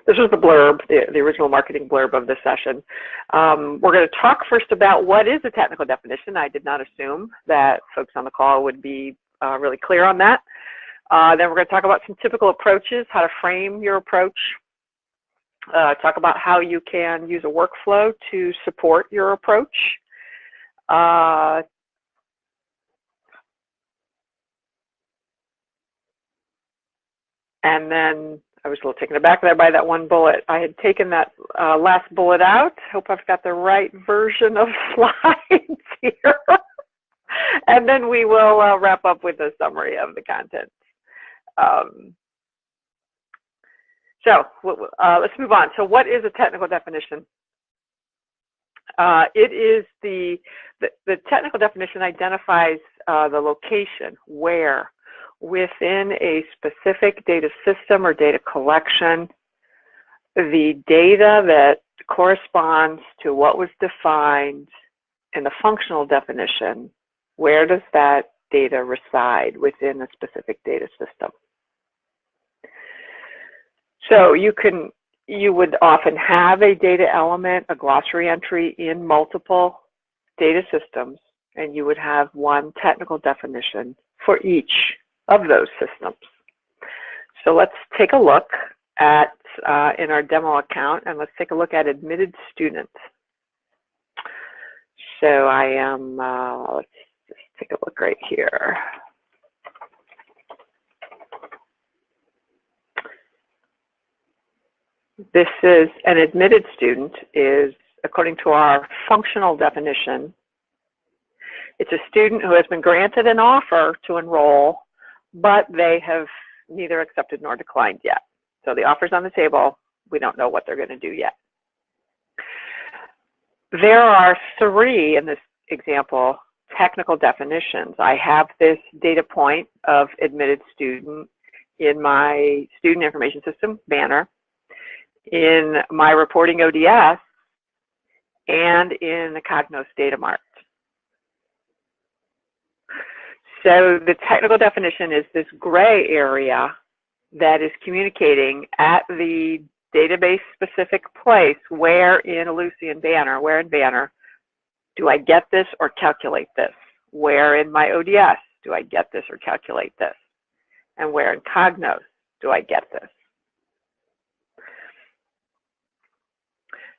This was the blurb, the original marketing blurb of this session. We're going to talk first about what is a technical definition. I did not assume that folks on the call would be really clear on that. Then we're going to talk about some typical approaches, how to frame your approach, talk about how you can use a workflow to support your approach. And then I was a little taken aback there by that one bullet. I had taken that last bullet out. Hope I've got the right version of slides here. And then we will wrap up with a summary of the content. Let's move on. So what is a technical definition? It is the technical definition identifies the location, where, within a specific data system or data collection, the data that corresponds to what was defined in the functional definition, where does that data reside within a specific data system? So you would often have a data element, a glossary entry in multiple data systems, and you would have one technical definition for each of those systems. So let's take a look at, in our demo account, and let's take a look at admitted students. So I am, let's just take a look right here. This is an admitted student is, according to our functional definition, it's a student who has been granted an offer to enroll, but they have neither accepted nor declined yet. So the offer's on the table. We don't know what they're going to do yet. There are 3 in this example technical definitions. I have this data point of admitted student in my student information system banner, in my reporting ODS, and in the Cognos data mart. So the technical definition is this gray area that is communicating at the database specific place where in Ellucian banner, where in banner do I get this or calculate this? Where in my ODS do I get this or calculate this? And where in Cognos do I get this?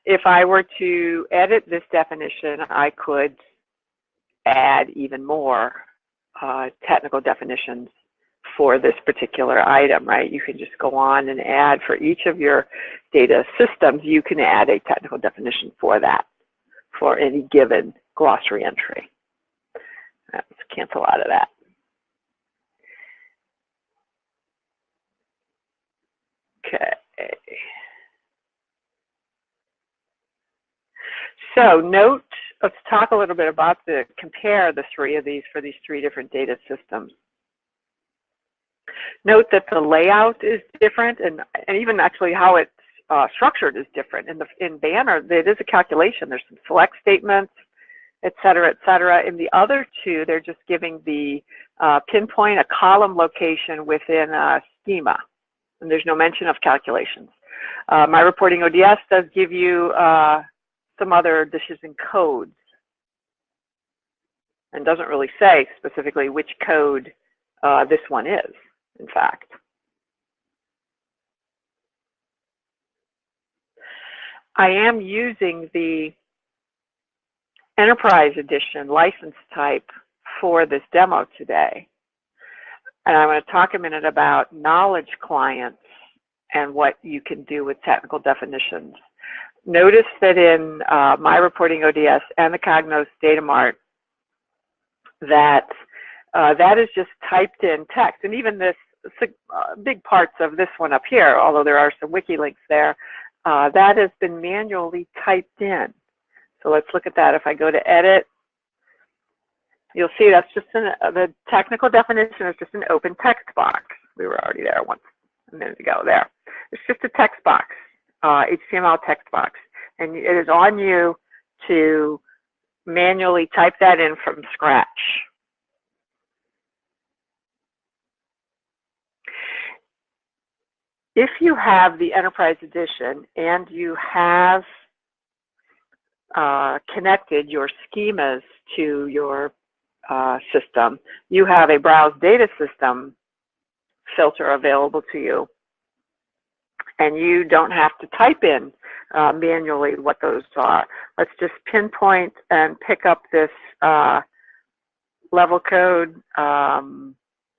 If I were to edit this definition, I could add even more technical definitions for this particular item, right? You can just go on and add for each of your data systems, you can add a technical definition for that, for any given glossary entry. Let's cancel out of that. Okay. So note, let's talk a little bit about compare the 3 of these for these 3 different data systems. Note that the layout is different, and even actually how it's structured is different. In Banner, it is a calculation. There's some select statements, et cetera, et cetera. In the other 2, they're just giving the pinpoint a column location within a schema, and there's no mention of calculations. My reporting ODS does give you some other dishes and codes, and doesn't really say specifically which code this one is, in fact. I am using the Enterprise Edition license type for this demo today. And I'm going to talk a minute about knowledge clients and what you can do with technical definitions. Notice that in my reporting ODS and the Cognos data mart, that that is just typed in text. And even this big parts of this one up here, although there are some wiki links there, that has been manually typed in. So let's look at that. If I go to edit, you'll see that's just the technical definition is just an open text box. We were already there a minute ago there. It's just a text box. HTML text box, and it is on you to manually type that in from scratch. if you have the Enterprise Edition and you have connected your schemas to your system, you have a Browse Data System filter available to you, and you don't have to type in manually what those are. Let's just pinpoint and pick up this level code. I'm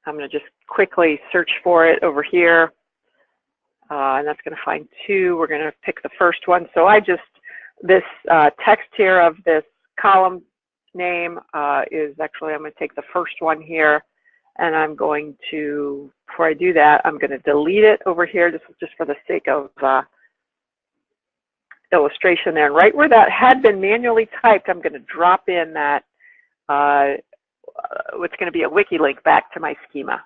going to just quickly search for it over here, and that's going to find two. We're going to pick the first one. So this text here of this column name is actually, I'm going to take the first one here, and I'm going to, before I do that, I'm going to delete it over here. This is just for the sake of illustration there. And right where that had been manually typed, I'm going to drop in that, what's going to be a wiki link back to my schema.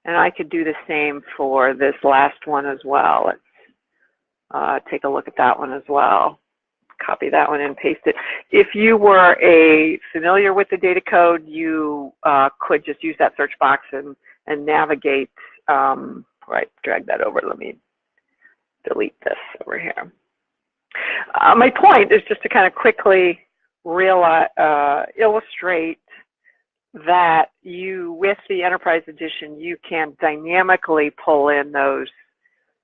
And I could do the same for this last one as well. Let's take a look at that one as well. Copy that one and paste it. If you were familiar with the data code, you could just use that search box and navigate. Right, drag that over. Let me delete this over here. My point is just to kind of quickly illustrate that with the Enterprise Edition, you can dynamically pull in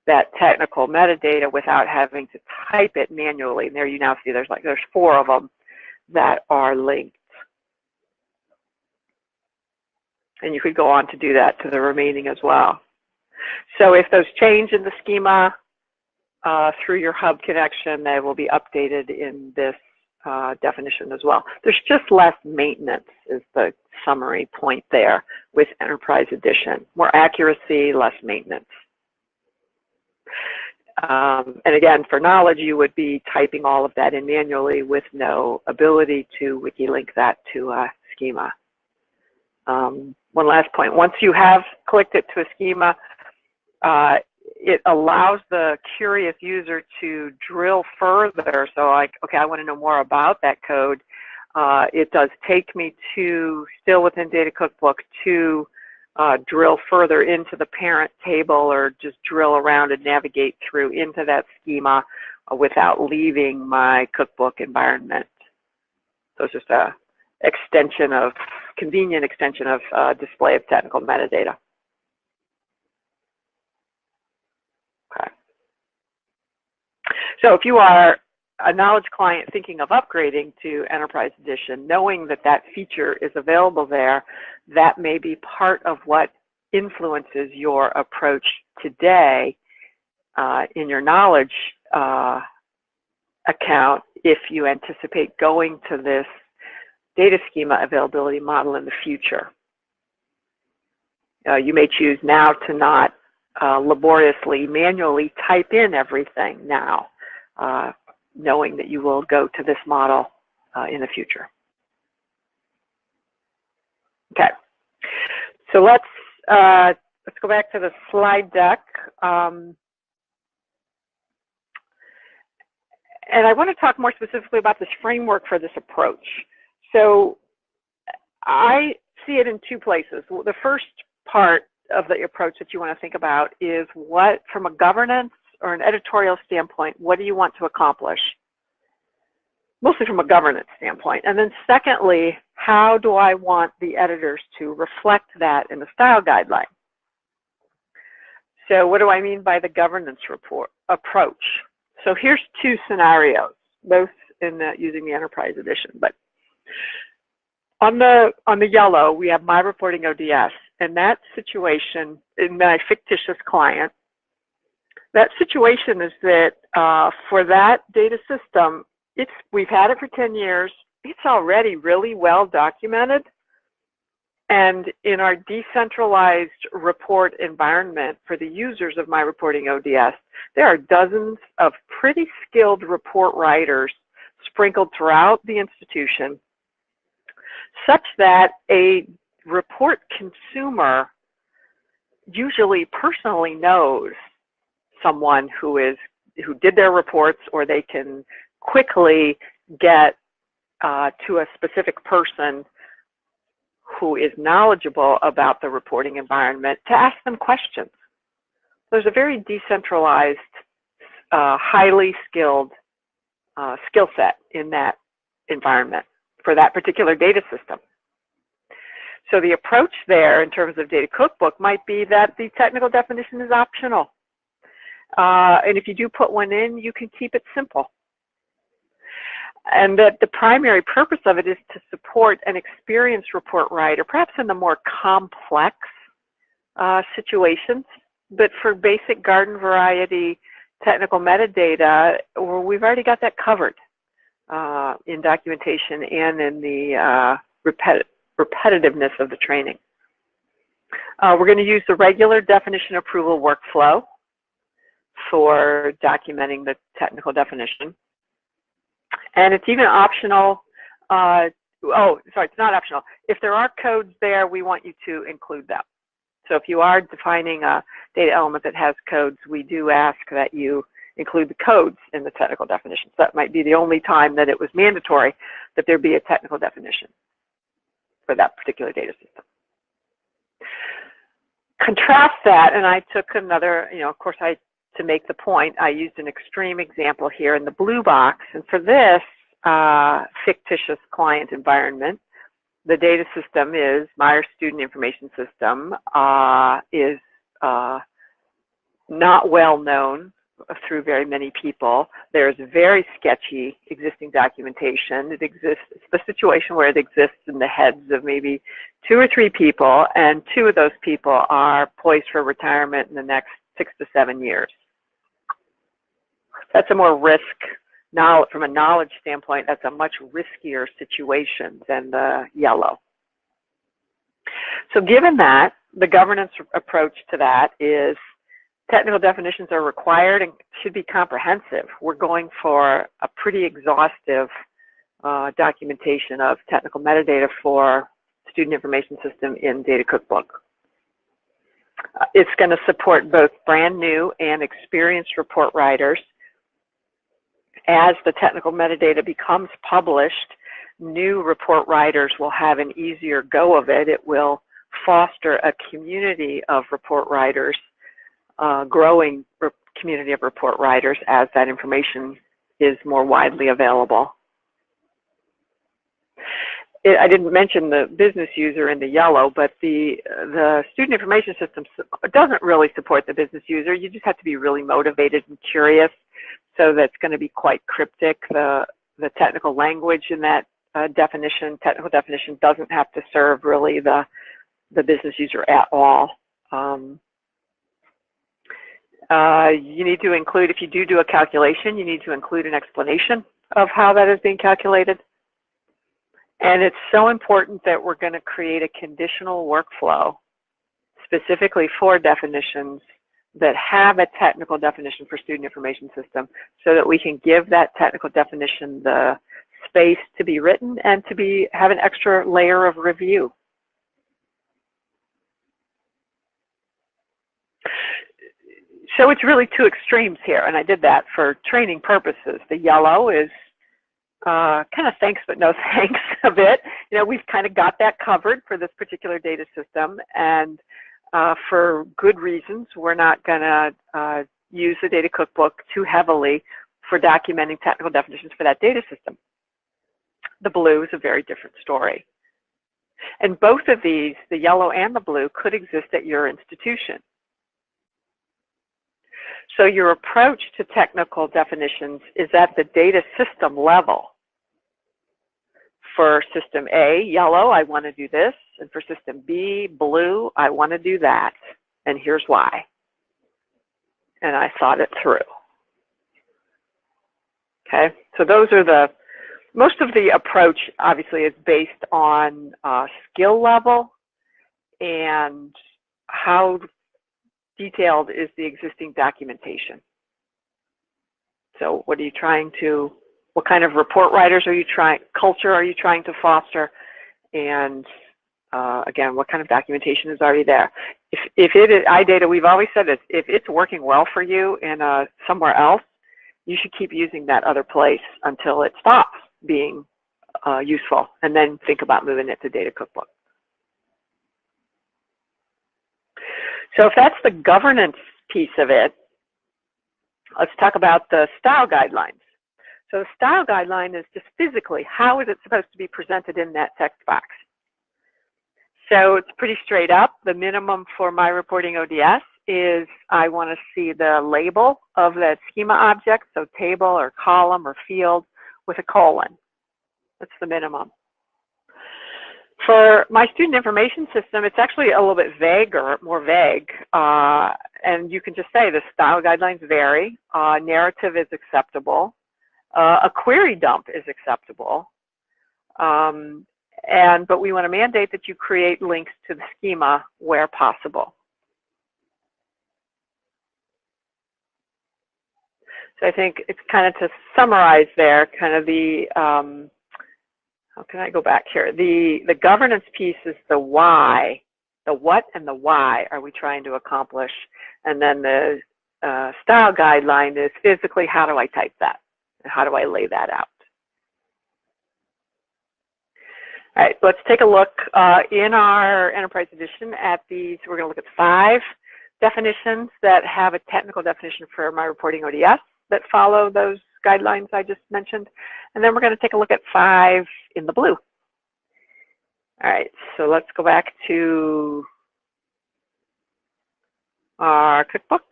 that technical metadata without having to type it manually. And there you now see there's 4 of them that are linked. And you could go on to do that to the remaining as well. So if those change in the schema through your hub connection, they will be updated in this definition as well. There's just less maintenance is the summary point there with Enterprise Edition. More accuracy, less maintenance. And again, for knowledge, you would be typing all of that in manually with no ability to wiki link that to a schema. One last point, once you have clicked it to a schema, it allows the curious user to drill further. So okay, I want to know more about that code. It does take me to, still within Data Cookbook, to drill further into the parent table or just drill around and navigate through into that schema without leaving my cookbook environment. So it's just a convenient extension of display of technical metadata. Okay. So if you are a knowledge client thinking of upgrading to Enterprise Edition, knowing that that feature is available there, that may be part of what influences your approach today in your knowledge account if you anticipate going to this data schema availability model in the future. You may choose now to not laboriously, manually type in everything now, knowing that you will go to this model in the future. Okay, so let's go back to the slide deck. And I want to talk more specifically about this framework for this approach. So I see it in 2 places. The first part of the approach that you want to think about is what, from a governance or an editorial standpoint, what do you want to accomplish? Mostly from a governance standpoint. And then secondly, how do I want the editors to reflect that in the style guideline? So what do I mean by the governance approach? So here's 2 scenarios, both in using the Enterprise Edition. But on the yellow, we have My Reporting ODS, and that situation in my fictitious client, that situation is that for that data system, we've had it for 10 years. It's already really well documented. And in our decentralized report environment for the users of My Reporting ODS, there are dozens of pretty skilled report writers sprinkled throughout the institution, such that a report consumer usually personally knows someone who did their reports, or they can quickly get to a specific person who is knowledgeable about the reporting environment to ask them questions. there's a very decentralized, highly skilled skill set in that environment for that particular data system. So the approach there in terms of Data Cookbook might be that the technical definition is optional. And if you do put one in, you can keep it simple. And that the primary purpose of it is to support an experienced report writer, perhaps in the more complex situations, but for basic garden variety technical metadata, we've already got that covered in documentation and in the repetitiveness of the training. We're going to use the regular definition approval workflow for documenting the technical definition. And it's even optional. It's not optional. If there are codes there, we want you to include them. So if you are defining a data element that has codes, we do ask that you include the codes in the technical definition. So that might be the only time that it was mandatory that there be a technical definition for that particular data system. Contrast that, and I took another, of course, to make the point, I used an extreme example here in the blue box. And for this fictitious client environment, the data system is Myers Student Information System, is not well known through very many people. There's very sketchy existing documentation. It exists, it's the situation where it exists in the heads of maybe 2 or 3 people, and 2 of those people are poised for retirement in the next 6 to 7 years. That's a more risk. Now, from a knowledge standpoint, that's a much riskier situation than the yellow. So given that, the governance approach to that is technical definitions are required and should be comprehensive. We're going for a pretty exhaustive documentation of technical metadata for Student Information System in Data Cookbook. It's going to support both brand new and experienced report writers. As the technical metadata becomes published, new report writers will have an easier go of it. It will foster a community of report writers, growing community of report writers as that information is more widely available. I didn't mention the business user in the yellow, but the Student Information System doesn't really support the business user. You just have to be really motivated and curious. So that's going to be quite cryptic. The technical language in that technical definition doesn't have to serve really the business user at all. You need to include, if you do a calculation, you need to include an explanation of how that is being calculated. And it's so important that we're going to create a conditional workflow specifically for definitions that have a technical definition for Student Information System, so that we can give that technical definition the space to be written and to have an extra layer of review. So it's really 2 extremes here, and I did that for training purposes. The yellow is kind of thanks but no thanks a bit. We've kind of got that covered for this particular data system, and for good reasons, we're not going to use the Data Cookbook too heavily for documenting technical definitions for that data system. The blue is a very different story. And both of these, the yellow and the blue, could exist at your institution. So your approach to technical definitions is at the data system level. For system A, yellow, I want to do this. And for system B, blue, I want to do that. And here's why. And I thought it through. Okay, so those are most of the approach obviously is based on skill level and how detailed is the existing documentation. So what kind of report writers culture are you trying to foster? And again, what kind of documentation is already there? If it is IData, we've always said this, if it's working well for you in somewhere else, you should keep using that other place until it stops being useful, and then think about moving it to Data Cookbook. So if that's the governance piece of it, let's talk about the style guidelines. So the style guideline is just physically, how is it supposed to be presented in that text box? So it's pretty straight up. The minimum for my reporting ODS is I want to see the label of that schema object, so table or column or field with a colon. That's the minimum. For my student information system, it's actually a little bit vaguer, more vague, and you can just say the style guidelines vary. Narrative is acceptable. A query dump is acceptable. But we want to mandate that you create links to the schema where possible. So I think it's kind of to summarize there, kind of the, how can I go back here? The governance piece is the why, the what and the why are we trying to accomplish. And then the style guideline is physically, how do I type that? And how do I lay that out? All right, let's take a look in our Enterprise Edition at these. We're going to look at 5 definitions that have a technical definition for my reporting ODS that follow those guidelines I just mentioned. And then we're going to take a look at 5 in the blue. All right, so let's go back to our cookbook.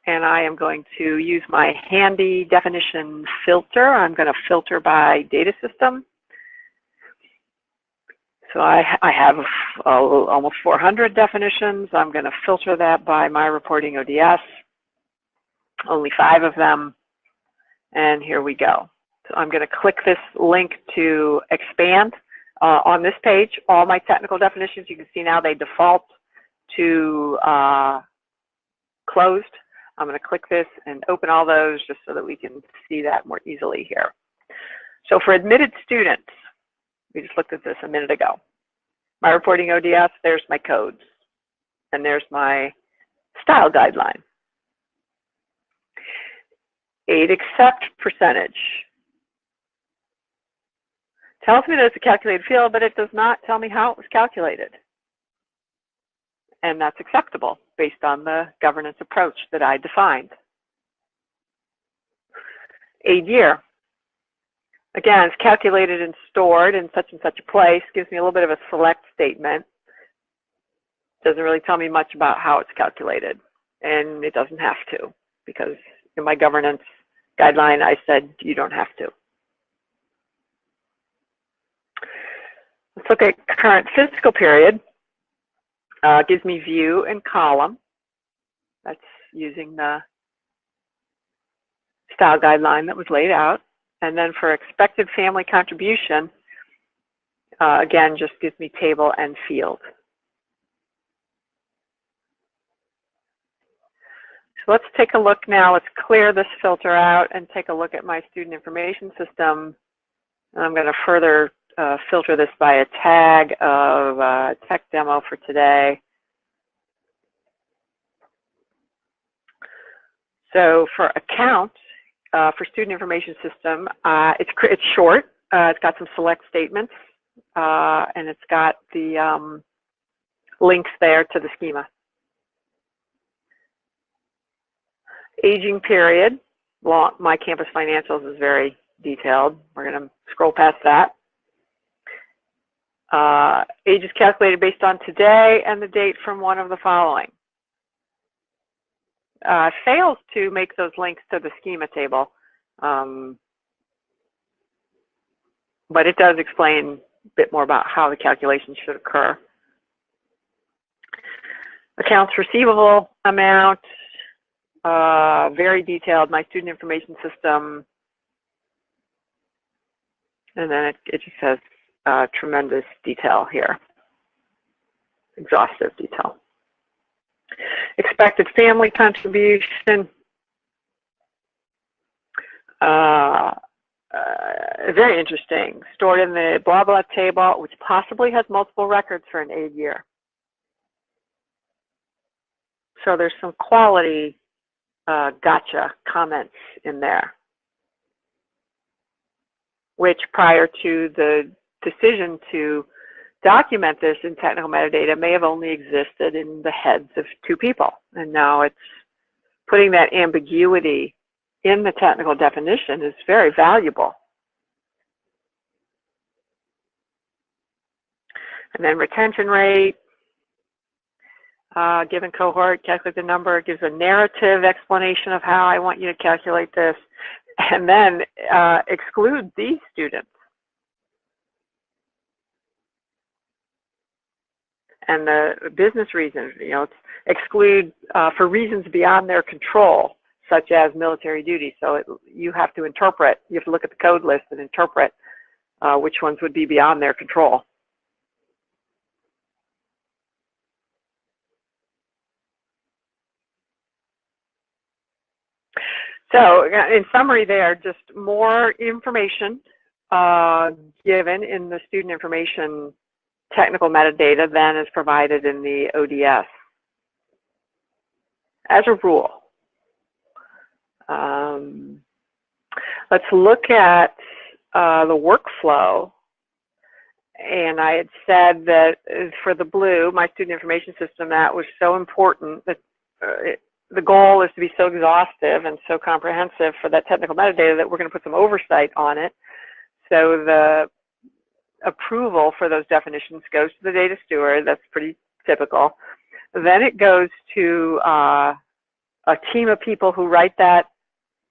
And I am going to use my handy definition filter. I'm going to filter by data system. So I have almost 400 definitions. I'm going to filter that by my reporting ODS, only 5 of them, and here we go. So I'm going to click this link to expand on this page. All my technical definitions, you can see now they default to closed. I'm going to click this and open all those just so that we can see that more easily here. So for admitted students, we just looked at this a minute ago. My reporting ODS, there's my codes, and there's my style guideline. Aid accept percentage tells me that it's a calculated field, but it does not tell me how it was calculated. And that's acceptable based on the governance approach that I defined. Aid year. Again, it's calculated and stored in such and such a place, gives me a little bit of a select statement. Doesn't really tell me much about how it's calculated, and it doesn't have to, because in my governance guideline, I said you don't have to. Let's look at current physical period. Gives me view and column. That's using the style guideline that was laid out. And then for expected family contribution, again, just gives me table and field. So let's take a look now. Let's clear this filter out and take a look at my student information system. And I'm going to further filter this by a tag of tech demo for today. So for account, for student information system, it's short. It's got some select statements, and it's got the links there to the schema. Aging period, well, my campus financials is very detailed. We're going to scroll past that. Age is calculated based on today and the date from one of the following. Fails to make those links to the schema table, but it does explain a bit more about how the calculation should occur. Accounts receivable amount, very detailed, my student information system, and then it just has tremendous detail here, exhaustive detail. Expected family contribution, very interesting, stored in the blah blah table, which possibly has multiple records for an aid year. So there's some quality gotcha comments in there, which prior to the decision to document this in technical metadata may have only existed in the heads of 2 people, and now it's putting that ambiguity in the technical definition is very valuable. And then retention rate, given cohort, calculate the number, gives a narrative explanation of how I want you to calculate this, and then exclude these students. And the business reasons, exclude for reasons beyond their control, such as military duty. So you have to interpret, you have to look at the code list and interpret which ones would be beyond their control. So in summary there, just more information given in the student information technical metadata than is provided in the ODS. As a rule, let's look at the workflow. And I had said that for the blue, my student information system, that was so important that the goal is to be so exhaustive and so comprehensive for that technical metadata that we're going to put some oversight on it. So the approval for those definitions goes to the data steward. That's pretty typical. Then it goes to a team of people who write that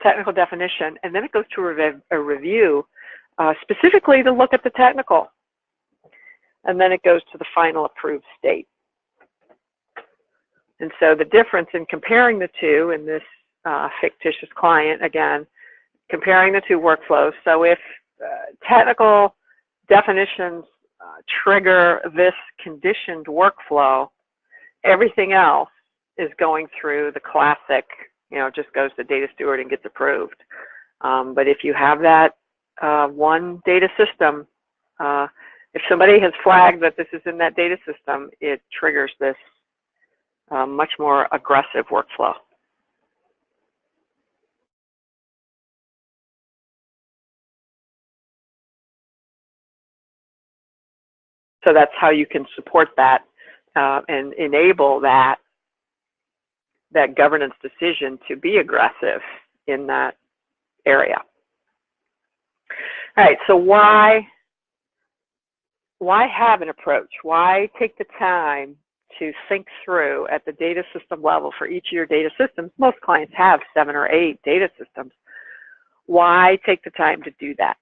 technical definition, and then it goes to a review specifically to look at the technical. And then it goes to the final approved state. And so the difference in comparing the two in this fictitious client, again, comparing the two workflows. So if technical definitions trigger this conditioned workflow, everything else is going through the classic, just goes to data steward and gets approved. But if you have that one data system, if somebody has flagged that this is in that data system, it triggers this much more aggressive workflow. So that's how you can support that and enable that governance decision to be aggressive in that area. All right, so why have an approach? Why take the time to think through at the data system level for each of your data systems? Most clients have 7 or 8 data systems. Why take the time to do that?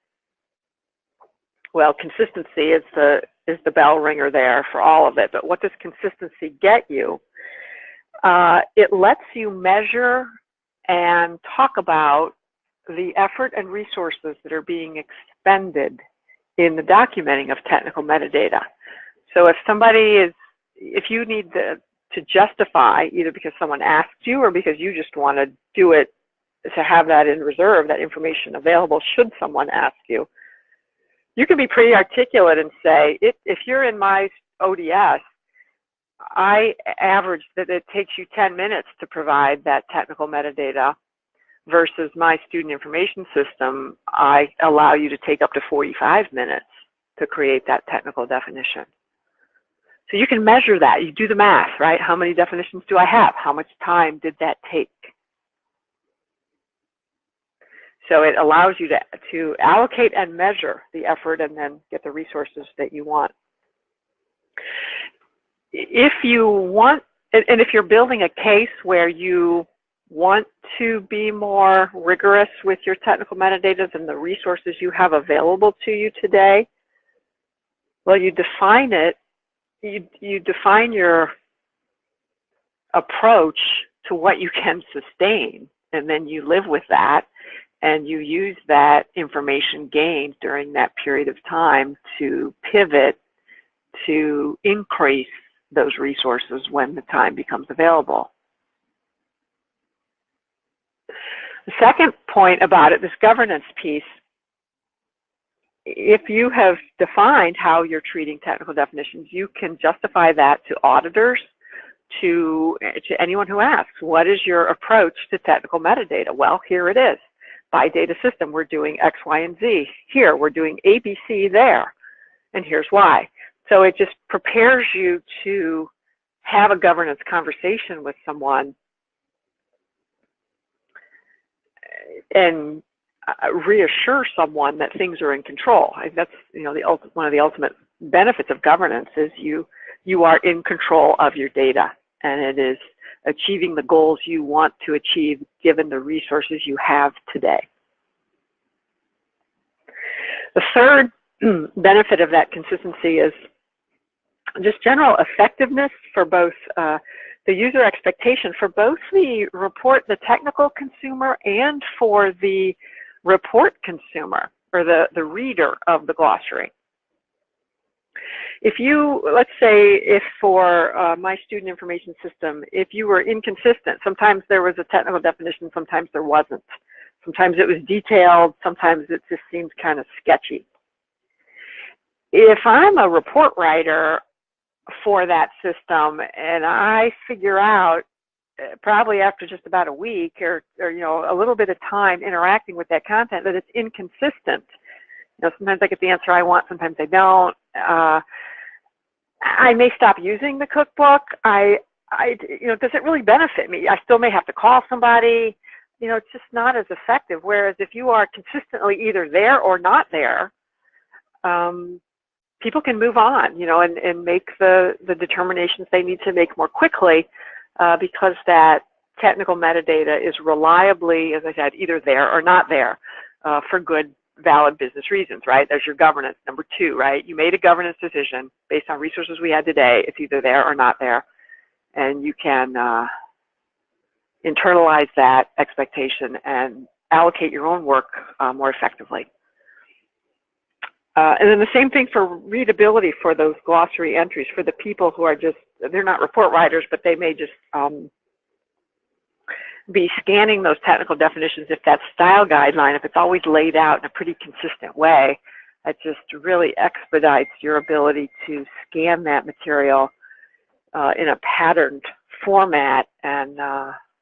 Well, consistency is the bell ringer there for all of it. But what does consistency get you? It lets you measure and talk about the effort and resources that are being expended in the documenting of technical metadata. So if you need to justify, either because someone asked you or because you just want to do it to have that in reserve, that information available should someone ask you, you can be pretty articulate and say, if you're in my ODS, I average that it takes you 10 minutes to provide that technical metadata versus my student information system, I allow you to take up to 45 minutes to create that technical definition. So you can measure that. You do the math, right? How many definitions do I have? How much time did that take? So it allows you to allocate and measure the effort and then get the resources that you want. If you want, and if you're building a case where you want to be more rigorous with your technical metadata than the resources you have available to you today, well, you define it. You define your approach to what you can sustain, and then you live with that, and you use that information gained during that period of time to pivot to increase those resources when the time becomes available. The second point about it, this governance piece, if you have defined how you're treating technical definitions, you can justify that to auditors, to anyone who asks, what is your approach to technical metadata? Well, here it is. By data system, we're doing X, Y, and Z. Here, we're doing A, B, C there, and here's why. So it just prepares you to have a governance conversation with someone and reassure someone that things are in control. That's, you know, one of the ultimate benefits of governance is you are in control of your data, and it is achieving the goals you want to achieve given the resources you have today. The third benefit of that consistency is just general effectiveness for both the user expectation for both the report, the technical consumer, and for the report consumer, or the reader of the glossary. If you, let's say, if for my student information system, if you were inconsistent, sometimes there was a technical definition, sometimes there wasn't. Sometimes it was detailed, sometimes it just seemed kind of sketchy. If I'm a report writer for that system and I figure out probably after just about a week or you know, a little bit of time interacting with that content that it's inconsistent, you know, sometimes I get the answer I want, sometimes I don't. I may stop using the cookbook. You know, does it really benefit me? I still may have to call somebody. You know, it's just not as effective. Whereas if you are consistently either there or not there, people can move on, you know, and make the determinations they need to make more quickly because that technical metadata is reliably, as I said, either there or not there for good, valid business reasons, right? There's your governance, number two, right? You made a governance decision based on resources we had today. It's either there or not there. And you can internalize that expectation and allocate your own work more effectively. And then the same thing for readability for those glossary entries for the people who are just, they're not report writers, but they may just be scanning those technical definitions. If that style guideline, if it's always laid out in a pretty consistent way, that just really expedites your ability to scan that material in a patterned format and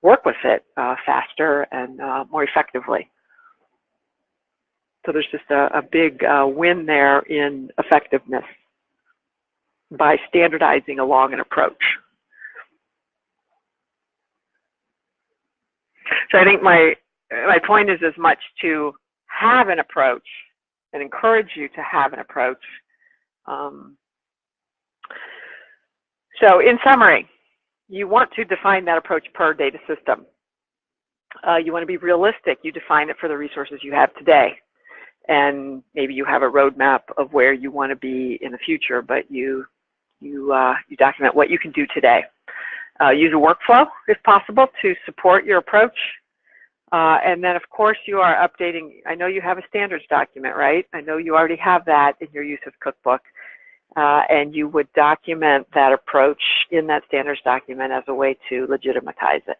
work with it faster and more effectively. So there's just a big win there in effectiveness by standardizing along an approach. So I think my point is as much to have an approach and encourage you to have an approach. So in summary, you want to define that approach per data system. You want to be realistic. You define it for the resources you have today. And maybe you have a roadmap of where you want to be in the future, but you document what you can do today. Use a workflow, if possible, to support your approach. And then, of course, you are updating. I know you have a standards document, right? I know you already have that in your use of Cookbook. And you would document that approach in that standards document as a way to legitimize it.